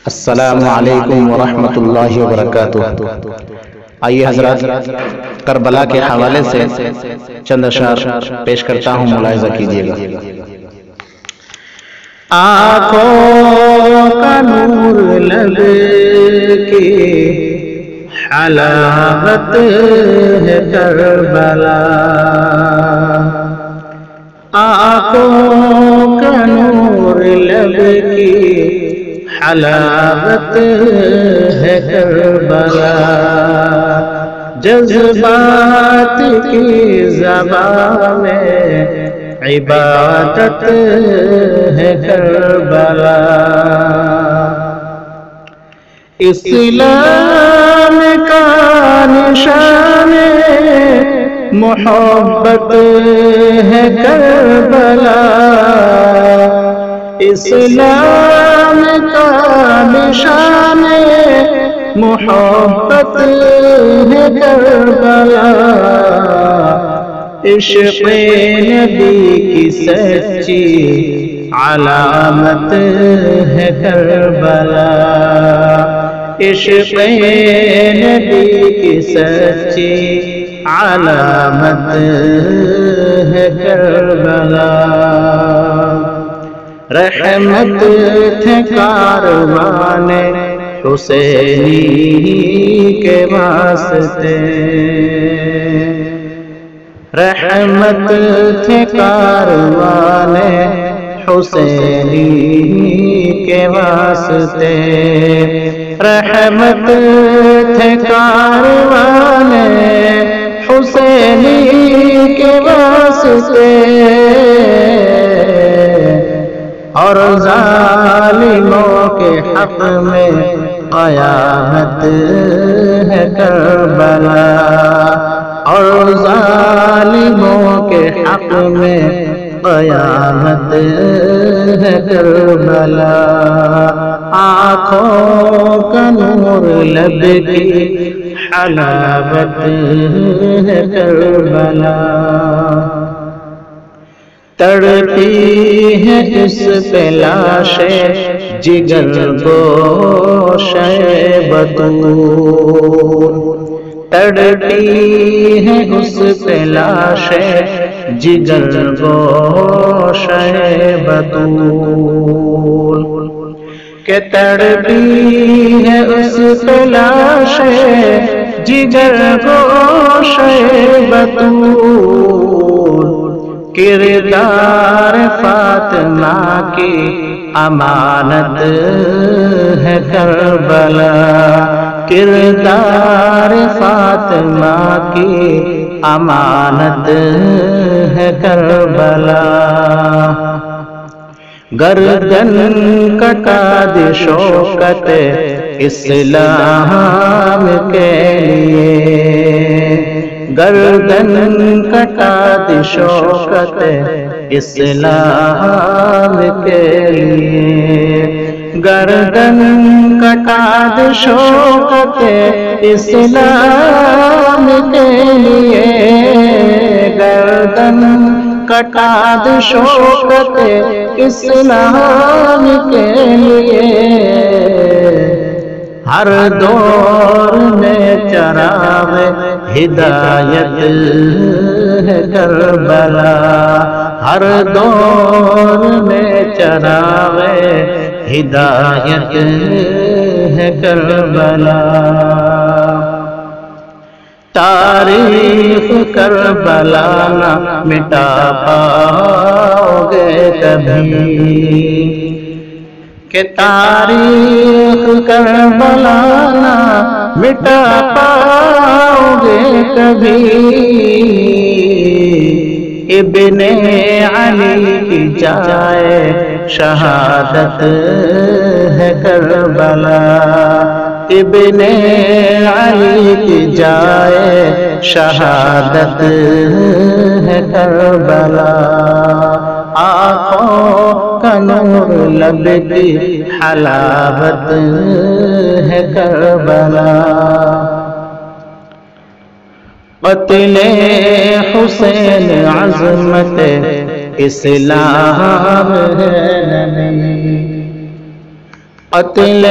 السلام علیکم ورحمۃ اللہ وبرکاتہ۔ آئیے حضرات، کربلا کے حوالے سے چند اشعار پیش کرتا ہوں، ملاحظہ کیجیے گا۔ آنکھوں کا نور لب کی حلاوت ہے کربلا، آنکھوں کا نور لب کی حلاوت ہے کربلا، جذبات کی زبان میں عبادت ہے کربلا، اسلام کا نشان محبت ہے کربلا، اسلام کا نشان محبت ہے کربلا، عشق نبی کی سچی علامت ہے کربلا، عشق نبی کی سچی علامت ہے کربلا، رحمت تھے کاروان حسینی کے واسطے، رحمت تھے کاروان حسینی کے واسطے، رحمت تھے کاروان حسینی کے واسطے، اور ظالموں کے حق میں قیامت ہے کربلا، اور ظالموں کے حق میں قیامت ہے کربلا، آنکھوں کا نور لب کی حلاوت ہے کربلا، تڑپی ہے اس پہ لاش جگر گوش بطول، تڑپی ہے اس پہ لاش جگر گوش بطول، کہ تڑپی ہے اس پہ لاش جگر گوش بطول، کردار فاطمہ کی امانت ہے کربلا، کردار فاطمہ کی امانت ہے کربلا، گردن کٹا دی شوکت اسلام کے لیے، گردن کٹا دی شوکت اسلام کے لیے، گردن کٹا دی شوکت اسلام کے لیے، گردن کٹا دی شوکت اسلام کے لیے، ہر دور میں چراغ ہدایت ہے کربلا، ہر دور میں چراغ ہدایت ہے کربلا، تاریخ کربلا نہ مٹا پاؤ گے کبھی، کہ تاریخ کربلا نہ مٹا پاؤ گے کبھی، ابن علی کی جائے شہادت ہے کربلا، ابن علی کی جائے شہادت ہے کربلا، آنکھوں کا نور لب کی حلاوت ہے کربلا، قتل حسین عظمت اسلام ہے نبی، قتل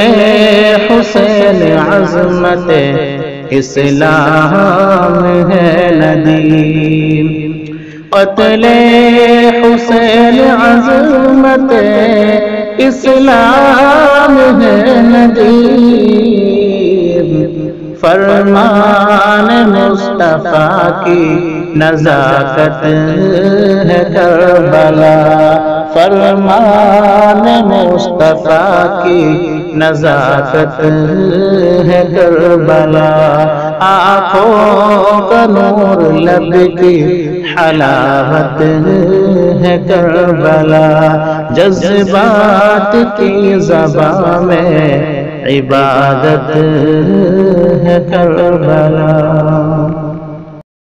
حسین عظمت اسلام ہے ندیم، قتل حسین عظمت اسلام ہے ندیم، فرمان مصطفیٰ کی نزاکت ہے کربلا، فرمان مصطفیٰ کی نزاکت ہے کربلا، آنکھوں کا نور لب کی حلاوت ہے کربلا، جذبات کی زبان میں عبادت ہے کربلا۔